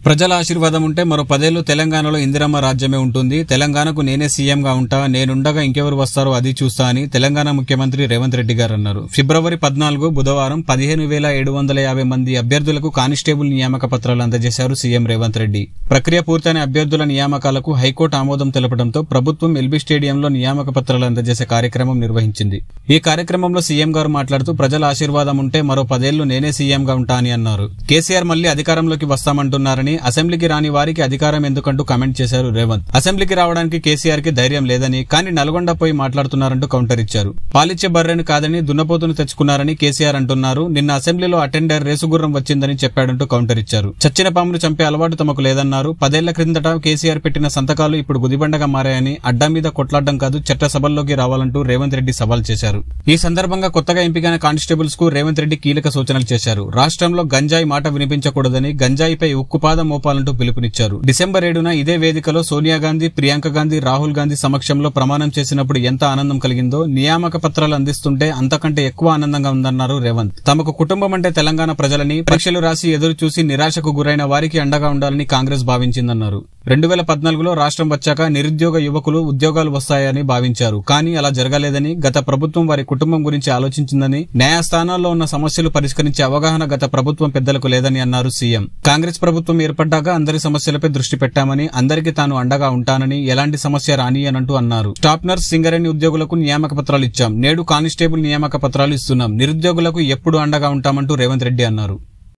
ప్రజల ఆశీర్వాదం ఉంటే మరో 10 ఏళ్లు తెలంగాణలో ఇందిరమ్మ రాజ్యమే ఉంటుంది. తెలంగాణకు నేనే సీఎంగా ఉంటా, నేనుండగా ఇంకెవరు వస్తారో అది చూస్తా అని తెలంగాణ ముఖ్యమంత్రి రేవంత్ రెడ్డి గారు అన్నారు. ఫిబ్రవరి 14 బుధవారం 15,750 మంది అభ్యర్థులకు కానిస్టేబుల్ నియామక పత్రాలు అందజేశారు సీఎం రేవంత్ రెడ్డి. ప్రక్రియ పూర్తయిన అభ్యర్థుల నియామకాలకు హైకోర్టు ఆమోదం తెలపడంతో ప్రభుత్వం ఎల్బీ స్టేడియంలో నియామక పత్రాలు అందజేసే కార్యక్రమం నిర్వహించింది. ఈ కార్యక్రమంలో సీఎం గారు మాట్లాడుతూ ప్రజల ఆశీర్వాదం ఉంటే మరో 10 ఏళ్లు నేనే సీఎంగా ఉంటా అని అన్నారు. కేసీఆర్ మళ్లీ అధికారంలోకి వస్తామంటున్నారని, అసెంబ్లీకి రాని వారికి అధికారం ఎందుకంటూ కామెంట్ చేశారు రేవంత్. అసెంబ్లీకి రావడానికి కేసీఆర్ కి ధైర్యం లేదని, కానీ నల్గొండ పోయి మాట్లాడుతున్నారంటూ కౌంటర్ ఇచ్చారు. పాలిచ్చే బర్రెను కాదని దున్నపోతును తెచ్చుకున్నారని కేసీఆర్ అంటున్నారు. నిన్న అసెంబ్లీలో అటెండర్ రేసుగుర్రం వచ్చిందని చెప్పాడంటూ కౌంటర్ ఇచ్చారు. చచ్చిన పామును చంపే అలవాటు తమకు లేదన్నారు. 10 ఏళ్ల క్రిందట కేసీఆర్ పెట్టిన సంతకాలు ఇప్పుడు గుదిబండగా మారాయని, అడ్డా మీద కొట్లాడడం కాదు చట్టసభల్లోకి రావాలంటూ రేవంత్ రెడ్డి సవాల్ చేశారు. ఈ సందర్భంగా కొత్తగా ఎంపికైన కానిస్టేబుల్స్ కు రేవంత్ రెడ్డి కీలక సూచనలు చేశారు. రాష్ట్రంలో గంజాయి మాట వినిపించకూడదని, గంజాయిపై ఉక్కుపాదం మోపాలంటూ పిలుపునిచ్చారు. డిసెంబర్ 7న ఇదే వేదికలో సోనియా గాంధీ, ప్రియాంక గాంధీ, రాహుల్ గాంధీ సమక్షంలో ప్రమాణం చేసినప్పుడు ఎంత ఆనందం కలిగిందో, నియామక పత్రాలు అందిస్తుంటే అంతకంటే ఎక్కువ ఆనందంగా ఉందన్నారు రేవంత్. తమకు కుటుంబం అంటే తెలంగాణ ప్రజలని, పరీక్షలు రాసి ఎదురు చూసి నిరాశకు గురైన వారికి అండగా ఉండాలని కాంగ్రెస్ భావించిందన్నారు. 2014లో రాష్ట్రం వచ్చాక నిరుద్యోగ యువకులు ఉద్యోగాలు వస్తాయని భావించారు. కానీ అలా జరగలేదని, గత ప్రభుత్వం వారి కుటుంబం గురించి ఆలోచించిందని, న్యాయస్థానాల్లో ఉన్న సమస్యలు పరిష్కరించే అవగాహన గత ప్రభుత్వం పెద్దలకు లేదని అన్నారు సీఎం. కాంగ్రెస్ ప్రభుత్వం ఏర్పడ్డాక అందరి సమస్యలపై దృష్టి పెట్టామని, అందరికీ తాను అండగా ఉంటానని, ఎలాంటి సమస్య రానియనంటూ అన్నారు. స్టాఫ్ నర్స్, సింగరేణి ఉద్యోగులకు నియామక పత్రాలు ఇచ్చాం, నేడు కానిస్టేబుల్ నియామక పత్రాలు ఇస్తున్నాం, నిరుద్యోగులకు ఎప్పుడు అండగా ఉంటామంటూ రేవంత్ రెడ్డి అన్నారు.